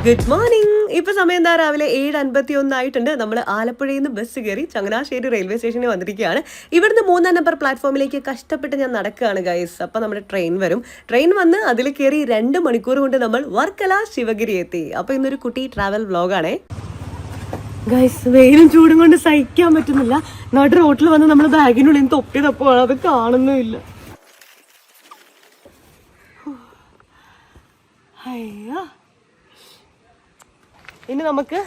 Good morning. ഇപ്പൊ സമയം എന്താ രാവിലെ 7:51 ആയിട്ടുണ്ട്. നമ്മൾ ആലപ്പുഴയിൽ നിന്ന് ബസ് കയറി ചങ്ങനാശ്ശേരി റെയിൽവേ സ്റ്റേഷനിൽ വന്നിരിക്കുകയാണ്. ഇവിടുന്ന് 3 നമ്പർ പ്ലാറ്റ്ഫോമിലേക്ക് കഷ്ടപ്പെട്ട് ഞാൻ നടക്കുകയാണ് ഗൈസ്. അപ്പൊ നമ്മുടെ ട്രെയിൻ വരും. ട്രെയിൻ വന്ന് അതിൽ കയറി 2 മണിക്കൂർ കൊണ്ട് നമ്മൾ വർക്കല ശിവഗിരി എത്തി. അപ്പൊ ഇന്നൊരു കുട്ടി ട്രാവൽ വ്ലോഗാണേ ഗൈസ്. വെയിലും ചൂടും കൊണ്ട് സഹിക്കാൻ പറ്റുന്നില്ല. നടു റോട്ടിൽ വന്ന് നമ്മൾ ബാഗിനുള്ളിൽ തൊപ്പി തപ്പുവാണ്, അത് കാണുന്നുമില്ല. അയ്യോ, ഇനി നമുക്ക്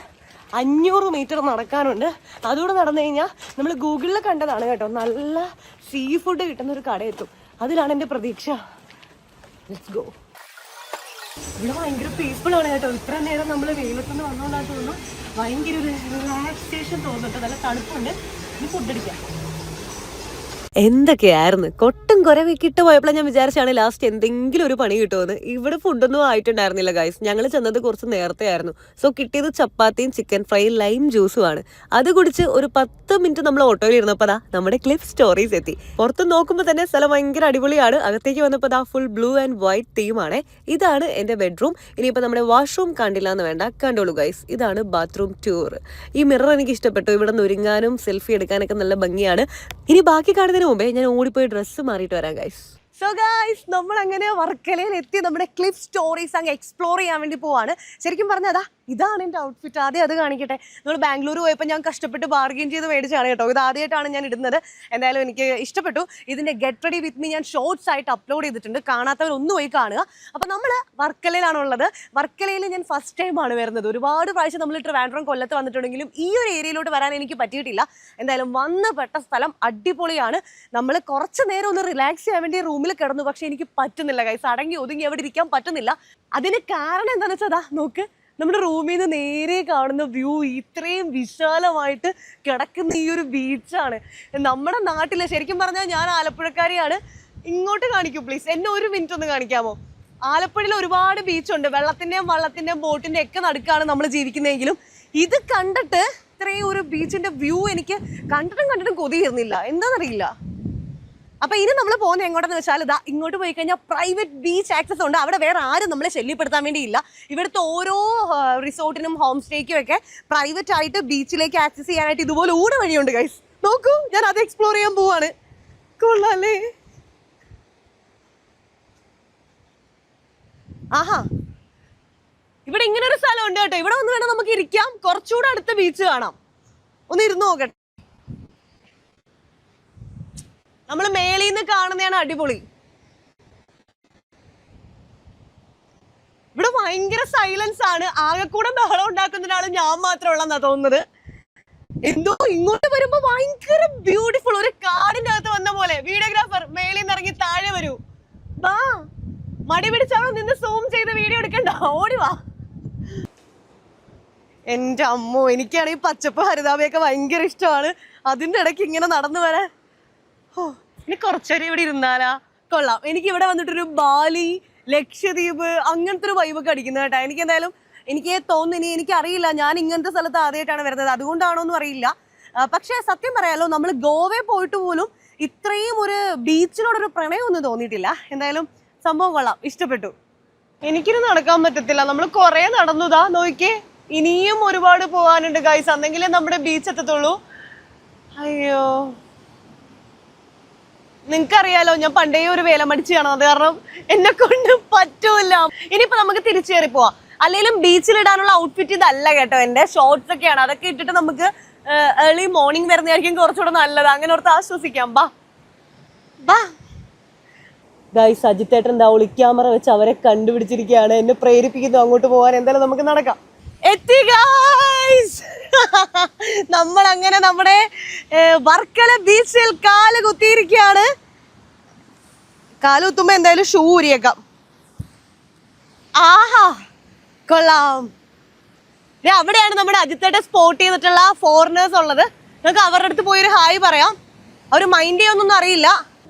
500 മീറ്റർ നടക്കാനുണ്ട്. അതുകൂടെ നടന്നു കഴിഞ്ഞാൽ നമ്മൾ ഗൂഗിളിൽ കണ്ടതാണ് കേട്ടോ, നല്ല സീ ഫുഡ് കിട്ടുന്ന ഒരു കട എത്തും. അതിലാണ് എൻ്റെ പ്രതീക്ഷ. Let's go. ഇവിടെ ഭയങ്കര പീസ്ഫുൾ ആണ് കേട്ടോ. ഇത്ര നേരം നമ്മൾ വെയിലത്തുനിന്ന് വന്നുകൊണ്ടാണ് തോന്നുന്നു ഭയങ്കര ഒരു റിലാക്സേഷൻ തോന്നുന്നുണ്ട്. നല്ല തണുപ്പുണ്ട്. ഇനി ഫുഡ് അടിക്കാം. എന്തൊക്കെയായിരുന്നു കൊട്ടും കുരവൊക്കെ ഇട്ട് പോയപ്പോഴാണ് ഞാൻ വിചാരിച്ചാണ് ലാസ്റ്റ് എന്തെങ്കിലും ഒരു പണി കിട്ടുമെന്ന്. ഇവിടെ ഫുഡൊന്നും ആയിട്ടുണ്ടായിരുന്നില്ല ഗൈസ്. ഞങ്ങൾ ചെന്നത് കുറച്ച് നേരത്തെ ആയിരുന്നു. സോ കിട്ടിയത് ചപ്പാത്തിയും ചിക്കൻ ഫ്രൈ ലൈം ജ്യൂസും ആണ്. അത് കുടിച്ച് ഒരു 10 മിനിറ്റ് നമ്മൾ ഓട്ടോയിൽ ഇരുന്നപ്പോൾ നമ്മുടെ ക്ലിഫ് സ്റ്റോറീസ് എത്തി. പുറത്ത് നോക്കുമ്പോൾ തന്നെ സ്ഥലം ഭയങ്കര അടിപൊളിയാണ്. അകത്തേക്ക് വന്നപ്പോൾ ഫുൾ ബ്ലൂ ആൻഡ് വൈറ്റ് തീമാണ്. ഇതാണ് എൻ്റെ ബെഡ്റൂം. ഇനിയിപ്പോൾ നമ്മുടെ വാഷ്റൂം കണ്ടില്ല എന്ന് വേണ്ട, കണ്ടോളൂ ഗൈസ്. ഇതാണ് ബാത്റൂം ടൂർ. ഈ മിറർ എനിക്ക് ഇഷ്ടപ്പെട്ടു. ഇവിടെ നിന്ന് ഒരുങ്ങാനും സെൽഫി എടുക്കാനൊക്കെ നല്ല ഭംഗിയാണ്. ഇനി ബാക്കി കാണുന്നതിന് മുമ്പേ ഞാൻ ഓടിപ്പോയി ഡ്രസ്സ് മാറിയിട്ട് വരാം ഗൈസ്. സോ ഗൈസ്, നമ്മൾ അങ്ങനെ വർക്കലയിൽ എത്തി. നമ്മുടെ ക്ലിഫ് സ്റ്റോറീസ് അങ്ങ് എക്സ്പ്ലോർ ചെയ്യാൻ വേണ്ടി പോവാണ്. ശരിക്കും പറഞ്ഞാൽ ഇതാണ് എൻ്റെ ഔട്ട്ഫിറ്റ്. ആദ്യം അത് കാണിക്കട്ടെ. നമ്മൾ ബാംഗ്ലൂർ പോയപ്പോൾ ഞാൻ കഷ്ടപ്പെട്ട് ബാർഗെയിൻ ചെയ്ത് മേടിച്ചാണ് കേട്ടോ. ഇത് ആദ്യമായിട്ടാണ് ഞാൻ ഇടുന്നത്. എന്തായാലും എനിക്ക് ഇഷ്ടപ്പെട്ടു. ഇതിൻ്റെ ഗെറ്റ് റെഡി വിത്ത് മീ ഞാൻ ഷോർട്സ് ആയിട്ട് അപ്ലോഡ് ചെയ്തിട്ടുണ്ട്. കാണാത്തവരൊന്നും പോയി കാണുക. അപ്പോൾ നമ്മൾ വർക്കലയിലാണുള്ളത്. വർക്കലയിൽ ഞാൻ ഫസ്റ്റ് ടൈമാണ് വരുന്നത്. ഒരുപാട് പ്രാവശ്യം നമ്മൾ ട്രിവാൻഡ്രം കൊല്ലത്ത് വന്നിട്ടുണ്ടെങ്കിലും ഈ ഒരു ഏരിയയിലോട്ട് വരാൻ എനിക്ക് പറ്റിയിട്ടില്ല. എന്തായാലും വന്ന് പെട്ട സ്ഥലം അടിപൊളിയാണ്. നമ്മൾ കുറച്ച് നേരം ഒന്ന് റിലാക്സ് ചെയ്യാൻ വേണ്ടി റൂമിൽ കിടന്നു. പക്ഷെ എനിക്ക് പറ്റുന്നില്ല ഗൈസ്. അടങ്ങി ഒതുങ്ങി എവിടെ ഇരിക്കാൻ പറ്റുന്നില്ല. അതിന് കാരണം എന്താണെന്ന് വെച്ചാൽ നോക്ക്, നമ്മുടെ റൂമിൽ നിന്ന് നേരെ കാണുന്ന വ്യൂ ഇത്രയും വിശാലമായിട്ട് കിടക്കുന്ന ഈ ഒരു ബീച്ചാണ്. നമ്മുടെ നാട്ടിലെ ശരിക്കും പറഞ്ഞാൽ ഞാൻ ആലപ്പുഴക്കാരിയാണ്. ഇങ്ങോട്ട് കാണിക്കൂ പ്ലീസ്. എന്നെ ഒരു മിനിറ്റ് ഒന്ന് കാണിക്കാമോ? ആലപ്പുഴയിൽ ഒരുപാട് ബീച്ചുണ്ട്. വെള്ളത്തിൻ്റെയും വള്ളത്തിൻ്റെയും ബോട്ടിൻ്റെ ഒക്കെ നടുക്കാണ് നമ്മൾ ജീവിക്കുന്നതെങ്കിലും ഇത് കണ്ടിട്ട് ഇത്രയും ഒരു ബീച്ചിൻ്റെ വ്യൂ എനിക്ക് കണ്ടിട്ടും കൊതിയിരുന്നില്ല. എന്താണെന്നറിയില്ല. അപ്പൊ ഇനി നമ്മൾ പോകുന്നത് എങ്ങോട്ടെന്ന് വെച്ചാൽ ഇങ്ങോട്ട് പോയി കഴിഞ്ഞാൽ പ്രൈവറ്റ് ബീച്ച് ആക്സസ് ഉണ്ട്. അവിടെ വേറെ ആരും നമ്മളെ ശല്യപ്പെടുത്താൻ വേണ്ടിയില്ല. ഇവിടുത്തെ ഓരോ റിസോർട്ടിനും ഹോം സ്റ്റേക്കും ഒക്കെ പ്രൈവറ്റ് ആയിട്ട് ബീച്ചിലേക്ക് ആക്സസ് ചെയ്യാനായിട്ട് ഇതുപോലെ ഊട് വഴിയുണ്ട് ഗൈസ്. നോക്കൂ, ഞാൻ അത് എക്സ്പ്ലോർ ചെയ്യാൻ പോവാണ്. കൊള്ളാല്ലേ? ആഹാ, ഇവിടെ ഇങ്ങനെ ഒരു സ്ഥലം ഉണ്ട് കേട്ടോ. ഇവിടെ വന്ന് വേണം നമുക്ക് ഇരിക്കാം. കുറച്ചുകൂടെ അടുത്ത ബീച്ച് കാണാം. ഒന്ന് ഇരുന്ന് നോക്കട്ടെ. നമ്മൾ മേളിൽ നിന്ന് കാണുന്നതാണ് അടിപൊളി. ഇവിടെ ഭയങ്കര സൈലൻസ് ആണ്. ആകെ കൂടെ ബഹളം ഉണ്ടാക്കുന്നതിനാണ് ഞാൻ മാത്രമുള്ളതെന്നാ തോന്നുന്നത്. എന്തോ ഇങ്ങോട്ട് വരുമ്പോ ഭയങ്കര ബ്യൂട്ടിഫുൾ, ഒരു കാടിന്റെ അകത്ത് വന്ന പോലെ. വീഡിയോഗ്രാഫർ മേളിൽ നിന്ന് ഇറങ്ങി താഴെ വരൂ. വാ, മടി പിടിച്ചവിടെ നിന്ന് സൂം ചെയ്ത് വീഡിയോ എടുക്കണ്ട, ഓടിവാ. എൻ്റെ അമ്മോ, എനിക്കാണെങ്കിൽ പച്ചപ്പ് ഹരിതാപയൊക്കെ ഭയങ്കര ഇഷ്ടമാണ്. അതിൻ്റെ ഇടയ്ക്ക് ഇങ്ങനെ നടന്നു വരാൻ ഇനി കുറച്ചേരം ഇവിടെ ഇരുന്നാലാ കൊള്ളാം. എനിക്ക് ഇവിടെ വന്നിട്ടൊരു ബാലി, ലക്ഷദ്വീപ് അങ്ങനത്തെ ഒരു വൈബൊക്കെ അടിക്കുന്നത് കേട്ടോ. എനിക്ക് തോന്നുന്നു, എനിക്കറിയില്ല, ഞാൻ ഇങ്ങനത്തെ സ്ഥലത്ത് ആദ്യമായിട്ടാണ് വരുന്നത്, അതുകൊണ്ടാണോന്നും അറിയില്ല. പക്ഷെ സത്യം പറയാലോ, നമ്മൾ ഗോവയിൽ പോയിട്ട് പോലും ഇത്രയും ഒരു ബീച്ചിനോടൊരു പ്രണയമൊന്നും തോന്നിയിട്ടില്ല. എന്തായാലും സംഭവം കൊള്ളാം, ഇഷ്ടപ്പെട്ടു. എനിക്കിന് നടക്കാൻ പറ്റത്തില്ല. നമ്മൾ കുറെ നടന്നുതാ നോക്കിയേ. ഇനിയും ഒരുപാട് പോകാനുണ്ട് ഗൈസ്. അന്നെങ്കിലേ നമ്മുടെ ബീച്ച് എത്തത്തുള്ളൂ. അയ്യോ, നിങ്ങൾക്കറിയാലോ ഞാൻ പണ്ടേ ഒരു വേലമടിച്ചാണ്. അത് കാരണം എന്നെ കൊണ്ട് പറ്റൂല. ഇനിയിപ്പോ നമുക്ക് തിരിച്ചു കയറി പോവാം. അല്ലെങ്കിലും ബീച്ചിലിടാനുള്ള ഔട്ട്ഫിറ്റ് ഇതല്ല കേട്ടോ. എൻ്റെ ഷോർട്സ് ഒക്കെയാണ്. അതൊക്കെ ഇട്ടിട്ട് നമുക്ക് ഏർലി മോർണിംഗ് വരുന്നതായിരിക്കും കുറച്ചുകൂടെ നല്ലത്. അങ്ങനെ ഓർത്ത് ആശ്വസിക്കാം. ബാ ഗൈസ്, അജിത്തേട്ടൻ എന്താ ഒളി ക്യാമറ വെച്ച് അവരെ കണ്ടുപിടിച്ചിരിക്കുകയാണ്. എന്നെ പ്രേരിപ്പിക്കുന്നു അങ്ങോട്ട് പോകാൻ. എന്തായാലും നമുക്ക് നടക്കാം. എത്തി ഗൈസ്. നമ്മൾ അങ്ങനെ നമ്മുടെ വർക്കല ബീച്ചിൽ കാല് കുത്തിയിരിക്കുകയാണ്. കാല് കുത്തുമ്പോ എന്തായാലും ഷൂ ഊരിയേക്കാം. ആഹാ, കൊള്ളാം. അവിടെയാണ് നമ്മുടെ അജിത്തേട്ടൻ സ്പോട്ട് ചെയ്തിട്ടുള്ള ഫോറിനേഴ്സ് ഉള്ളത്. നമുക്ക് അവരുടെ അടുത്ത് പോയൊരു ഹായ് പറയാം. അവർ മൈൻഡ് ചെയ്യൊന്നും അറിയില്ല.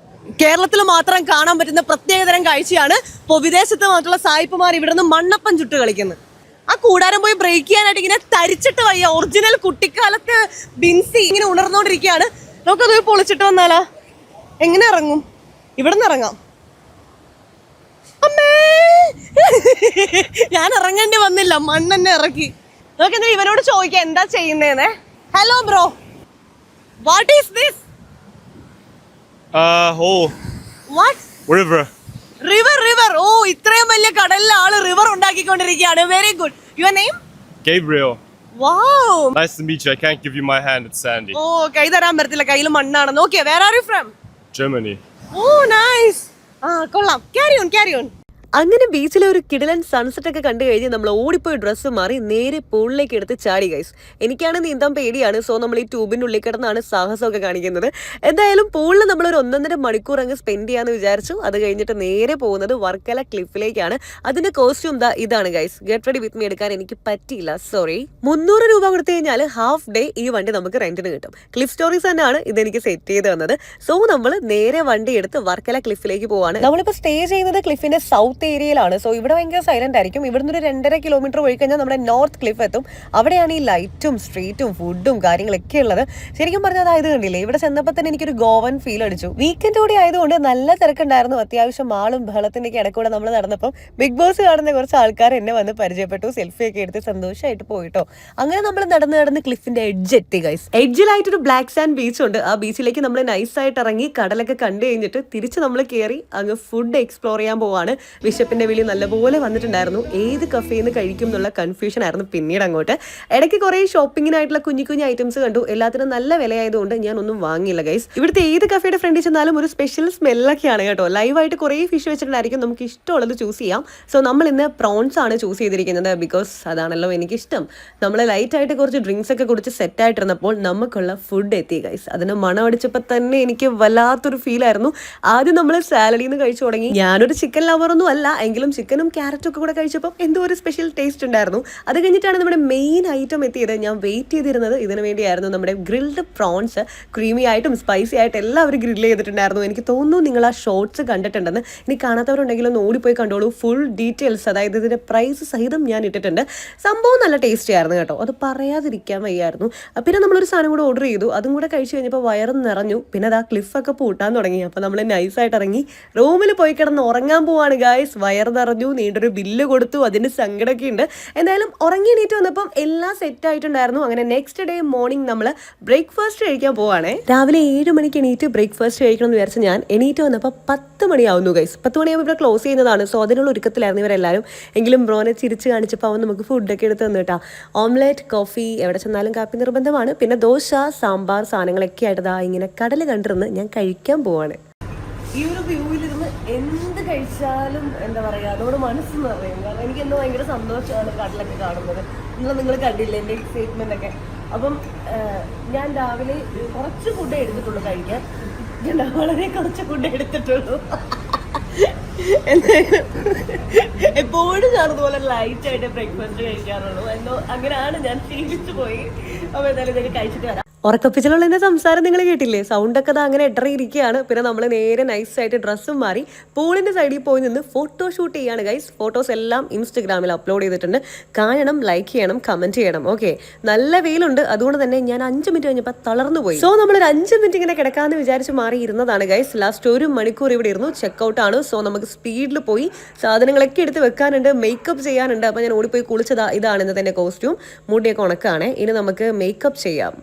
കേരളത്തിൽ മാത്രം കാണാൻ പറ്റുന്ന പ്രത്യേകതരം കാഴ്ചയാണ്. ഇപ്പോൾ വിദേശത്ത് മാത്രമുള്ള സായിപ്പുമാർ ഇവിടെ നിന്ന് മണ്ണപ്പം ചുട്ട് കളിക്കുന്നത്. ആ കൂടാരം പോയി ബ്രേക്ക് ചെയ്യാനായിട്ട് ഇങ്ങനെ തരിച്ചിട്ട് വയ്യ. ഒറിജിനൽ കുട്ടിക്കാലത്ത് ബിൻസി ഇങ്ങനെ ഉണർന്നുകൊണ്ടിരിക്കുകയാണ്. നമുക്കത് പൊളിച്ചിട്ട് വന്നാലാ? എങ്ങനെ ഇറങ്ങും? ഇവിടെ നിന്ന് ഇറങ്ങാം. ആ ഞാൻ ഇറങ്ങേണ്ടി വന്നില്ല, മണ്ണെന്നെ ഇറക്കി. നോക്കെന്താ ഇവനോട് ചോദിക്കാം എന്താ ചെയ്യുന്നേന്ന്. Hello bro, what is this? River. ഓ, ഇത്രയും വലിയ കടലിൽ ആള് റിവർ ഉണ്ടാക്കിക്കൊണ്ടിരിക്കുകയാണ്. Very good. Your name? Gabriel. Wow. Nice to meet you. I can't give you my hand. It's sandy. ഓ, കൈ തരാൻ പറ്റത്തില്ല, കയ്യിൽ മണ്ണാണ്. Okay, where are you from? Germany. ഓ, നൈസ്. കൊള്ളാം. Carry on. അങ്ങനെ ബീച്ചിലെ ഒരു കിടിലൻ സൺസെറ്റ് ഒക്കെ കണ്ടു കഴിഞ്ഞ് നമ്മൾ ഓടിപ്പോയി ഡ്രസ്സ് മാറി നേരെ പൂളിലേക്ക് എടുത്ത് ചാടി ഗൈസ്. എനിക്കാണ് നീന്താൻ പേടിയാണ്. സോ നമ്മൾ ഈ ട്യൂബിൻ്റെ ഉള്ളിൽ കിടന്നാണ് സാഹസമൊക്കെ കാണിക്കുന്നത്. എന്തായാലും പൂളിൽ നമ്മളൊരു 1.5 മണിക്കൂർ അങ്ങ് സ്പെൻഡ് ചെയ്യാന്ന് വിചാരിച്ചു. അത് കഴിഞ്ഞിട്ട് നേരെ പോകുന്നത് വർക്കല ക്ലിഫിലേക്കാണ്. അതിന്റെ കോസ്റ്റ്യൂം ഇതാണ് guys. Get ready with me എടുക്കാൻ എനിക്ക് പറ്റിയില്ല, സോറി. 300 രൂപ കൊടുത്തു കഴിഞ്ഞാൽ ഹാഫ് ഡേ ഈ വണ്ടി നമുക്ക് റെന്റിന് കിട്ടും. ക്ലിഫ് സ്റ്റോറീസ് തന്നെയാണ് ഇതെനിക്ക് സെറ്റ് ചെയ്ത് തന്നത്. സോ നമ്മൾ നേരെ വണ്ടി എടുത്ത് വർക്കല ക്ലിഫിലേക്ക് പോവാണ്. നമ്മളിപ്പോൾ സ്റ്റേ ചെയ്യുന്നത് ക്ലിഫിന്റെ സൗത്ത് ഏരിയയിലാണ്. സോ ഇവിടെ ഭയങ്കര സൈലന്റ് ആയിരിക്കും. ഇവിടുന്ന് ഒരു 2.5 കിലോമീറ്റർ പോയി കഴിഞ്ഞാൽ നമ്മുടെ നോർത്ത് ക്ലിഫ് എത്തും. അവിടെയാണ് ഈ ലൈറ്റും സ്ട്രീറ്റും ഫുഡും കാര്യങ്ങളൊക്കെ ഉള്ളത്. ശരിക്കും പറഞ്ഞാൽ അതായത് കണ്ടില്ലേ, ഇവിടെ ചെന്നപ്പോൾ തന്നെ എനിക്കൊരു ഗോവൻ ഫീൽ അടിച്ചു. വീക്കെൻഡ് കൂടി ആയതുകൊണ്ട് നല്ല തിരക്കുണ്ടായിരുന്നു. അത്യാവശ്യം ആളും ബഹളത്തിന്റെ ഇടയ്ക്കൂടെ നമ്മൾ നടന്നപ്പോൾ ബിഗ് ബോസ് കാണുന്ന കുറച്ച് ആൾക്കാർ എന്നെ വന്ന് പരിചയപ്പെട്ടു. സെൽഫി ഒക്കെ എടുത്ത് സന്തോഷമായിട്ട് പോയിട്ടോ. അങ്ങനെ നമ്മൾ നടന്ന് ക്ലിഫിന്റെ എഡ്ജ് എത്തി ഗൈസ്. എഡ്ജിലായിട്ടൊരു ബ്ലാക്ക് സാൻഡ് ബീച്ച് ഉണ്ട്. ആ ബീച്ചിലേക്ക് നമ്മൾ നൈസായിട്ട് ഇറങ്ങി കടലൊക്കെ കണ്ടു കഴിഞ്ഞിട്ട് തിരിച്ച് നമ്മൾ കയറി അങ്ങ് ഫുഡ് എക്സ്പ്ലോർ ചെയ്യാൻ പോവാണ്. വിശപ്പിന്റെ വിളി നല്ലപോലെ വന്നിട്ടുണ്ടായിരുന്നു. ഏത് കഫേന്ന് കഴിക്കും എന്നുള്ള കൺഫ്യൂഷൻ ആയിരുന്നു പിന്നീട് അങ്ങോട്ട്. ഇടയ്ക്ക് കുറെ ഷോപ്പിങ്ങിനായിട്ടുള്ള കുഞ്ഞു ഐറ്റംസ് കണ്ടു. എല്ലാത്തിനും നല്ല വിലയായതുകൊണ്ട് ഞാൻ ഒന്നും വാങ്ങിയില്ല ഗൈസ്. ഇവിടുത്തെ ഏത് കഫേയുടെ ഫ്രണ്ടിൽ ചെന്നാലും ഒരു സ്പെഷ്യൽ സ്മെല്ലൊക്കെയാണ് കേട്ടോ. ലൈവായിട്ട് കുറേ ഫിഷ് വെച്ചിട്ടുണ്ടായിരിക്കും. നമുക്ക് ഇഷ്ടമുള്ളത് ചൂസ് ചെയ്യാം. സോ നമ്മൾ ഇന്ന് പ്രോൺസ് ആണ് ചൂസ് ചെയ്തിരിക്കുന്നത്. ബിക്കോസ് അതാണല്ലോ എനിക്കിഷ്ടം. നമ്മൾ ലൈറ്റായിട്ട് കുറച്ച് ഡ്രിങ്ക്സ് ഒക്കെ കുടിച്ച് സെറ്റ് ആയിട്ടിരുന്നപ്പോൾ നമുക്കുള്ള ഫുഡ് എത്തി ഗൈസ്. അതിന് മണം അടിച്ചപ്പോൾ തന്നെ എനിക്ക് വല്ലാത്തൊരു ഫീൽ ആയിരുന്നു. ആദ്യം നമ്മൾ സാലഡിൽ നിന്ന് കഴിച്ചു തുടങ്ങി. ഞാനൊരു ചിക്കൻ ലവറൊന്നും അല്ല, എങ്കിലും ചിക്കനും ക്യാരറ്റും ഒക്കെ കൂടെ കഴിച്ചപ്പോൾ എന്തോ ഒരു സ്പെഷ്യൽ ടേസ്റ്റ് ഉണ്ടായിരുന്നു. അത് കഴിഞ്ഞിട്ടാണ് നമ്മുടെ മെയിൻ ഐറ്റം എത്തിയത്. ഞാൻ വെയിറ്റ് ചെയ്തിരുന്നത് ഇതിനു വേണ്ടിയായിരുന്നു. നമ്മുടെ ഗ്രിൽഡ് പ്രോൺസ് ക്രീമി ആയിട്ടും സ്പൈസി ആയിട്ട് എല്ലാവരും ഗ്രിൽ ചെയ്തിട്ടുണ്ടായിരുന്നു. എനിക്ക് തോന്നുന്നു നിങ്ങൾ ആ ഷോർട്സ് കണ്ടിട്ടുണ്ടെന്ന്. ഇനി കാണാത്തവരുണ്ടെങ്കിൽ ഒന്ന് ഓടിപ്പോയി കണ്ടോളൂ. ഫുൾ ഡീറ്റെയിൽസ്, അതായത് ഇതിന്റെ പ്രൈസ് സഹിതം ഞാൻ ഇട്ടിട്ടുണ്ട്. സംഭവം നല്ല ടേസ്റ്റി ആയിരുന്നു കേട്ടോ, അത് പറയാതിരിക്കാൻ വയ്യായിരുന്നു. പിന്നെ നമ്മളൊരു സാധനം കൂടെ ഓർഡർ ചെയ്തു. അതും കൂടെ കഴിച്ചു കഴിഞ്ഞപ്പോൾ വയറും നിറഞ്ഞു. പിന്നെ അത് ആ ക്ലിഫൊക്കെ പൂട്ടാൻ തുടങ്ങി. അപ്പോൾ നമ്മൾ നൈസായിട്ട് ഇറങ്ങി റൂമിൽ പോയി കിടന്ന് ഉറങ്ങാൻ പോവാണ് ഗായ്സ്. വയറ് നിറഞ്ഞു, നീണ്ടൊരു ബില്ല് കൊടുത്തു, അതിന് സങ്കടമൊക്കെ ഉണ്ട്. എന്തായാലും ഉറങ്ങി എണീറ്റ് വന്നപ്പം എല്ലാം സെറ്റ് ആയിട്ടുണ്ടായിരുന്നു. അങ്ങനെ നെക്സ്റ്റ് ഡേ മോർണിംഗ് നമ്മൾ ബ്രേക്ക്ഫാസ്റ്റ് കഴിക്കാൻ പോവാണേ. രാവിലെ 7 മണിക്ക് എണീറ്റ് ബ്രേക്ക്ഫാസ്റ്റ് കഴിക്കണം എന്ന് വിചാരിച്ച് ഞാൻ എണീറ്റ് വന്നപ്പോൾ 10 മണിയാവുന്നു ഗൈസ്. 10 മണിയാകുമ്പോൾ ഇവിടെ ക്ലോസ് ചെയ്യുന്നതാണ്. സോ അതിനുള്ള ഒരുക്കത്തിലായിരുന്നു ഇവരെല്ലാവരും. എങ്കിലും ബ്രോനെ ചിരിച്ച് കാണിച്ചപ്പോൾ അവൻ നമുക്ക് ഫുഡൊക്കെ എടുത്ത് തന്നിട്ടാ. ഓംലെറ്റ്, കോഫി, എവിടെ ചെന്നാലും കാപ്പി നിർബന്ധമാണ്. പിന്നെ ദോശ, സാമ്പാർ സാധനങ്ങളൊക്കെ ആയിട്ട് ഇങ്ങനെ കടൽ കണ്ടിരുന്ന് ഞാൻ കഴിക്കാൻ പോവാണ്. ഈ ഒരു വ്യൂവിലിരുന്ന് എന്ത് കഴിച്ചാലും എന്താ പറയുക, അതോട് മനസ്സ് നിറയും. കാരണം എനിക്ക് എന്തോ ഭയങ്കര സന്തോഷമാണ് കടലൊക്കെ കാണുന്നത്. നിങ്ങൾ കണ്ടില്ലേ എൻ്റെ എക്സൈറ്റ്മെൻ്റ് ഒക്കെ. അപ്പം ഞാൻ രാവിലെ കുറച്ച് ഫുഡ് എടുത്തിട്ടുള്ളൂ കഴിക്കാൻ. വളരെ കുറച്ച് ഫുഡ് എടുത്തിട്ടുള്ളൂ. എന്തായാലും എപ്പോഴും ഞാൻ അതുപോലെ ലൈറ്റായിട്ട് ബ്രേക്ക്ഫാസ്റ്റ് കഴിക്കാറുള്ളൂ. എന്തോ അങ്ങനെയാണ് ഞാൻ ശീലിച്ചു പോയി. അപ്പോൾ എന്തായാലും ഇതൊക്കെ കഴിച്ചിട്ട് വരാം. ഉറക്കപ്പിച്ചിലുള്ള എൻ്റെ സംസാരം നിങ്ങൾ കേട്ടില്ലേ? സൗണ്ടൊക്കെ അങ്ങനെ ഇടറിയിരിക്കുകയാണ്. പിന്നെ നമ്മൾ നേരെ നൈസായിട്ട് ഡ്രസ്സും മാറി പൂളിൻ്റെ സൈഡിൽ പോയി നിന്ന് ഫോട്ടോ ഷൂട്ട് ചെയ്യാണ് ഗൈസ്. ഫോട്ടോസ് എല്ലാം ഇൻസ്റ്റഗ്രാമിൽ അപ്ലോഡ് ചെയ്തിട്ടുണ്ട്. കാണണം, ലൈക്ക് ചെയ്യണം, കമൻറ്റ് ചെയ്യണം. ഓക്കെ, നല്ല വെയിലുണ്ട്. അതുകൊണ്ട് തന്നെ ഞാൻ 5 മിനിറ്റ് കഴിഞ്ഞപ്പോൾ തളർന്നു പോയി. സോ നമ്മളൊരു 5 മിനിറ്റ് ഇങ്ങനെ കിടക്കാമെന്ന് വിചാരിച്ച് മാറി ഇരുന്നതാണ് ഗൈസ്. ലാസ്റ്റ് 1 മണിക്കൂർ ഇവിടെ ഇരുന്നു. ചെക്കൗട്ടാണ്. സോ നമുക്ക് സ്പീഡിൽ പോയി സാധനങ്ങളൊക്കെ എടുത്ത് വെക്കാനുണ്ട്, മേക്കപ്പ് ചെയ്യാനുണ്ട്. അപ്പോൾ ഞാൻ ഓടിപ്പോയി കുളിച്ചതാ. ഇതാണ് ഇന്നത്തെ എൻ്റെ കോസ്റ്റ്യൂം. മുടിയൊക്കെ ഉണക്കാണ്. ഇനി നമുക്ക് മേക്കപ്പ് ചെയ്യാം.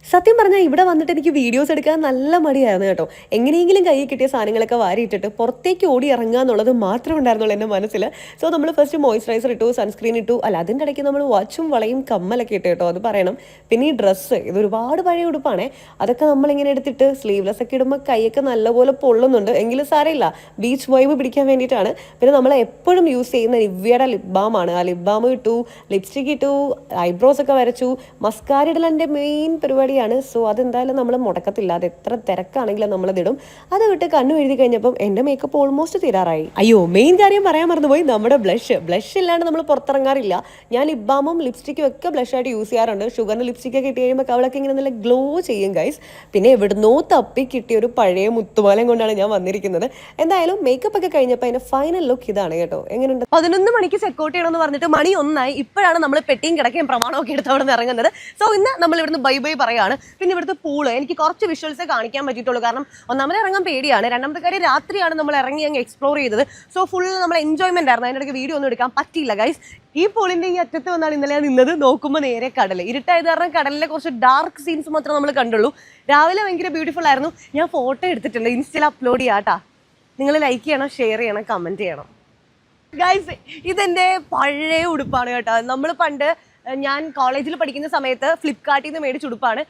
സത്യം പറഞ്ഞാൽ ഇവിടെ വന്നിട്ട് എനിക്ക് വീഡിയോസ് എടുക്കാൻ നല്ല മടിയായിരുന്നു കേട്ടോ. എങ്ങനെയെങ്കിലും കയ്യിൽ കിട്ടിയ സാധനങ്ങളൊക്കെ വാരിയിട്ടിട്ട് പുറത്തേക്ക് ഓടി ഇറങ്ങുക എന്നുള്ളത് മാത്രമേ ഉണ്ടായിരുന്നുള്ളൂ എൻ്റെ മനസ്സിൽ. സോ നമ്മൾ ഫസ്റ്റ് മോയ്സ്ചറൈസർ ഇട്ടു, സൺസ്ക്രീൻ ഇട്ടു. അല്ല, അതിൻ്റെ ഇടയ്ക്ക് നമ്മൾ വാച്ചും വളയും കമ്മലൊക്കെ ഇട്ട് കേട്ടോ, അത് പറയണം. പിന്നെ ഈ ഡ്രസ്സ് ഇത് ഒരുപാട് പഴയ ഉടുപ്പാണേ. അതൊക്കെ നമ്മളിങ്ങനെ എടുത്തിട്ട് സ്ലീവ്ലെസ് ഒക്കെ ഇടുമ്പോൾ കൈയൊക്കെ നല്ലപോലെ പൊള്ളുന്നുണ്ട്. എങ്കിലും സാരമില്ല, ബീച്ച് വൈബ് പിടിക്കാൻ വേണ്ടിയിട്ടാണ്. പിന്നെ നമ്മൾ എപ്പോഴും യൂസ് ചെയ്യുന്ന നിവ്യയുടെ ലിപ് ബാമാണ്. ആ ലിപ് ബാം ഇട്ടു, ലിപ്സ്റ്റിക് ഇട്ടു, ഐബ്രോസ് ഒക്കെ വരച്ചു. മസ്കാര ഇടൽ എൻ്റെ മെയിൻ പരിപാടി. സോ അതെന്തായാലും നമ്മൾ മുടക്കത്തില്ല. അത് എത്ര തിരക്കാണെങ്കിലും നമ്മളതിടും. അത് വിട്ട് കണ്ണു എഴുതി കഴിഞ്ഞപ്പം എൻ്റെ മേക്കപ്പ് ഓൾമോസ്റ്റ് തീരാറായി. അയ്യോ, മെയിൻ കാര്യം പറയാൻ മറന്നുപോയി, നമ്മുടെ ബ്ലഷ് ഇല്ലാണ്ട് നമ്മൾ പുറത്തിറങ്ങാറില്ല. ഞാൻ ലിപ് ബാമും ലിപ്സ്റ്റിക്കും ഒക്കെ ബ്ലഷായിട്ട് യൂസ് ചെയ്യാറുണ്ട്. ഷുഗറിൻ്റെ ലിപ്സ്റ്റിക്കൊക്കെ ഇട്ട് കഴിയുമ്പോൾ അവളൊക്കെ ഇങ്ങനെ നല്ല ഗ്ലോ ചെയ്യും ഗൈസ്. പിന്നെ എവിടുന്നോ തപ്പി കിട്ടിയ ഒരു പഴയ മുത്തുമാലം കൊണ്ടാണ് ഞാൻ വന്നിരിക്കുന്നത്. എന്തായാലും മേക്കപ്പ് ഒക്കെ കഴിഞ്ഞപ്പോൾ അതിൻ്റെ ഫൈനൽ ലുക്ക് ഇതാണ് കേട്ടോ. എങ്ങനെയുണ്ട്? 11 മണിക്ക് ചെക്കൗട്ട് ചെയ്യണമെന്ന് പറഞ്ഞിട്ട് മണി 1 ആയി. ഇപ്പോഴാണ് നമ്മൾ പെട്ടിയും കിടക്കുകയും പ്രമാണമൊക്കെ എടുത്ത് അവിടെ നിന്ന് ഇറങ്ങുന്നത്. സോ ഇന്ന് നമ്മൾ ഇവിടുന്ന് ബൈ ബൈ പറയാം. ആണ്. പിന്നെ ഇവിടുത്തെ പൂള് എനിക്ക് കുറച്ച് വിഷ്വൽസേ കാണിക്കാൻ പറ്റിയിട്ടുള്ളൂ, കാരണം ഒന്നാമത് ഇറങ്ങാൻ പേടിയാണ്, രണ്ടാമത്തെ കാര്യം രാത്രിയാണ് നമ്മൾ ഇറങ്ങി അങ്ങ് എക്സ്പ്ലോർ ചെയ്തത്. സോ ഫുൾ നമ്മൾ എൻജോയ്മെന്റ് ആയിരുന്നു. അതിൻ്റെ ഇടയ്ക്ക് വീഡിയോ ഒന്നും എടുക്കാൻ പറ്റിയില്ല ഗൈസ്. ഈ പൂളിന്റെ ഈ അറ്റത്ത് വന്നാണ് ഇന്നലെ നിന്നത്. നോക്കുമ്പോൾ നേരെ കടൽ, ഇരുട്ടായത് കാരണം കടലിലെ കുറച്ച് ഡാർക്ക് സീൻസ് മാത്രമേ നമ്മൾ കണ്ടുള്ളൂ. രാവിലെ ഭയങ്കര ബ്യൂട്ടിഫുൾ ആയിരുന്നു. ഞാൻ ഫോട്ടോ എടുത്തിട്ടുണ്ട്, ഇൻസ്റ്റയിൽ അപ്ലോഡ് ചെയ്യാട്ടാ. നിങ്ങൾ ലൈക്ക് ചെയ്യണം, ഷെയർ ചെയ്യണം, കമന്റ് ചെയ്യണം ഗൈസ്. ഇതെന്റെ പഴയ ഉടുപ്പാണ് കേട്ടോ. നമ്മൾ പണ്ട് ഞാൻ കോളേജിൽ പഠിക്കുന്ന സമയത്ത് ഫ്ലിപ്കാർട്ടിൽ നിന്ന് മേടിച്ച ഉടുപ്പാണ്.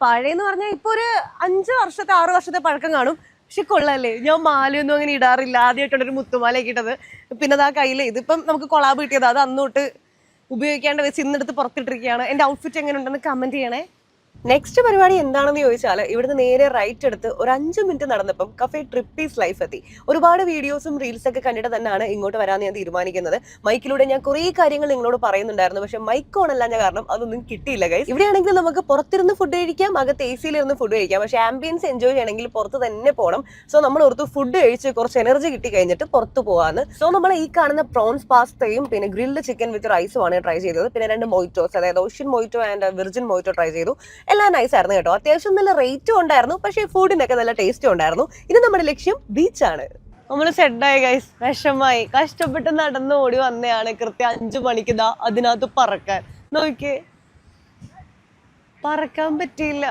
പഴയെന്ന് പറഞ്ഞാൽ ഇപ്പോൾ ഒരു 5 വർഷത്തെ 6 വർഷത്തെ പഴക്കം കാണും. പക്ഷെ കൊള്ളാല്ലേ, ഞാൻ മാലയൊന്നും അങ്ങനെ ഇടാറില്ല. ആദ്യമായിട്ടാണ് ഒരു മുത്തുമാലയൊക്കെ ഇട്ടത്. പിന്നെ അതാ കയ്യിൽ ഇതിപ്പം നമുക്ക് കൊളാബ് കിട്ടിയത്, അത് അന്നോട്ട് ഉപയോഗിക്കാണ്ട് വെച്ച് ഇന്നെടുത്ത് പുറത്തിട്ടിരിക്കുകയാണ്. എൻ്റെ ഔട്ട്ഫിറ്റ് എങ്ങനെ ഉണ്ടെന്ന് കമന്റ് ചെയ്യണേ. നെക്സ്റ്റ് പരിപാടി എന്താണെന്ന് ചോദിച്ചാൽ ഇവിടുന്ന് നേരെ റൈറ്റ് എടുത്ത് ഒരു 5 മിനിറ്റ് നടന്നപ്പം കഫേ ട്രിപ്പീസ് ലൈഫ് എത്തി. ഒരുപാട് വീഡിയോസും റീൽസ് ഒക്കെ കണ്ടിട്ട് തന്നെയാണ് ഇങ്ങോട്ട് വരാമെന്ന് ഞാൻ തീരുമാനിക്കുന്നത്. മൈക്കിലൂടെ ഞാൻ കുറേ കാര്യങ്ങൾ നിങ്ങളോട് പറയുന്നുണ്ടായിരുന്നു, പക്ഷെ മൈക്ക് ഓൺ അല്ല കാരണം അതൊന്നും കിട്ടിയില്ല ഗൈസ്. ഇവിടെയാണെങ്കിൽ നമുക്ക് പുറത്തിരുന്ന് ഫുഡ് കഴിക്കാം, അകത്ത് AC ലിരുന്ന് ഫുഡ് കഴിക്കാം. പക്ഷെ ആംബിയൻസ് എൻജോയ് ചെയ്യണമെങ്കിൽ പുറത്ത് തന്നെ പോകണം. സോ നമ്മൾ ഓർത്ത് ഫുഡ് കഴിച്ച് കുറച്ച് എനർജി കിട്ടി കഴിഞ്ഞിട്ട് പുറത്ത് പോകാന്ന്. സോ നമ്മൾ ഈ കാണുന്ന പ്രോൺസ് പാസ്തയും പിന്നെ ഗ്രിൽഡ് ചിക്കൻ വിത്ത് റൈസുമാണ് ട്രൈ ചെയ്തത്. പിന്നെ 2 മൊയ്റ്റോസ്, അതായത് ഓഷ്യൻ മൊയ്റ്റോ ആൻഡ് വിർജിൻ മൊയ്റ്റോ ട്രൈ ചെയ്തു. എല്ലാം നൈസ് ആയിരുന്നു കേട്ടോ. അത്യാവശ്യം നല്ല റേറ്റും ഉണ്ടായിരുന്നു, പക്ഷേ ഫുഡിനൊക്കെ നല്ല ടേസ്റ്റും ഉണ്ടായിരുന്നു. ഇത് നമ്മുടെ ലക്ഷ്യം ബീച്ചാണ്. നമ്മൾ സെഡായി ഗൈസ്, വിഷമായി, കഷ്ടപ്പെട്ട് നടന്ന് ഓടി വന്നതാണ്. കൃത്യം 5 മണിക്ക് ദാ അതിനകത്ത് പറക്കാൻ നോക്കിയേ, പറക്കാൻ പറ്റിയില്ല.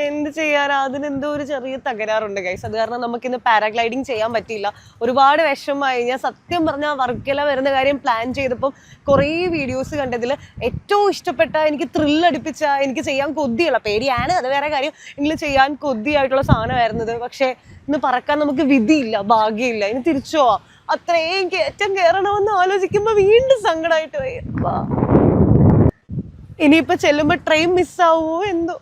എന്ത് ചെയ്യാനാ, അതിനെന്തോ ഒരു ചെറിയ തകരാറുണ്ട് ഗൈസ്. അത് കാരണം നമുക്കിന്ന് പാരാഗ്ലൈഡിങ് ചെയ്യാൻ പറ്റിയില്ല. ഒരുപാട് വിഷമമായി. ഞാൻ സത്യം പറഞ്ഞാൽ വർക്കല വരുന്ന കാര്യം പ്ലാൻ ചെയ്തപ്പം കുറേ വീഡിയോസ് കണ്ടതിൽ ഏറ്റവും ഇഷ്ടപ്പെട്ട, എനിക്ക് ത്രില്ലടിപ്പിച്ച, എനിക്ക് ചെയ്യാൻ കൊതിയുള്ള, പേടിയാണ് അത് വേറെ കാര്യം, എങ്കിലും ചെയ്യാൻ കൊതിയായിട്ടുള്ള സാധനമായിരുന്നത്. പക്ഷേ ഇന്ന് പറക്കാൻ നമുക്ക് വിധിയില്ല, ഭാഗ്യമില്ല. ഇനി തിരിച്ചു പോവാം. അത്രയും കയറ്റം കയറണമെന്ന് ആലോചിക്കുമ്പോൾ വീണ്ടും സങ്കടമായിട്ട് പോയി. ഇനിയിപ്പോ ചെല്ലുമ്പോ ട്രെയിൻ മിസ്സാവോ എന്തോ.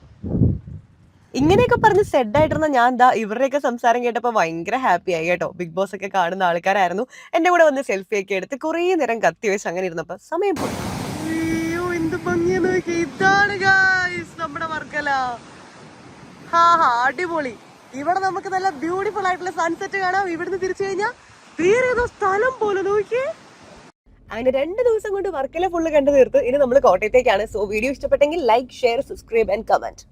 ഇങ്ങനെയൊക്കെ പറഞ്ഞ് സെഡായിട്ടിരുന്ന ഞാൻ ദാ ഇവരുടെയൊക്കെ സംസാരം കേട്ടപ്പോൾ ഭയങ്കര ഹാപ്പി ആയി കേട്ടോ. ബിഗ് ബോസ് ഒക്കെ കാണുന്ന ആൾക്കാരായിരുന്നു. എൻ്റെ കൂടെ വന്ന് സെൽഫി ഒക്കെ എടുത്ത് കുറേ നേരം കത്തി വെച്ച് അങ്ങനെ ഇരുന്നപ്പോ സമയം പോയി. അയ്യോ എന്ത് ഭംഗിയാ നോക്കി. ഇതാണ് ഗൈസ് നമ്മുടെ വർക്കല. അടിപൊളി. ഇവിടെ നമുക്ക് നല്ല ബ്യൂട്ടിഫുൾ ആയിട്ടുള്ള സൺസെറ്റ് കാണാം. ഇവിടുന്ന് തിരിച്ചു കഴിഞ്ഞാൽ വേറെ ഏതോ സ്ഥലം പോലെ നോക്കിയേ. അങ്ങനെ 2 ദിവസം കൊണ്ട് വർക്കല ഫുള്ള് കണ്ടു തീർത്ത്. ഇനി നമ്മൾ കോട്ടയത്തേക്കാണ്. സോ വീഡിയോ ഇഷ്ടപ്പെട്ടെങ്കിൽ like, share, subscribe and comment.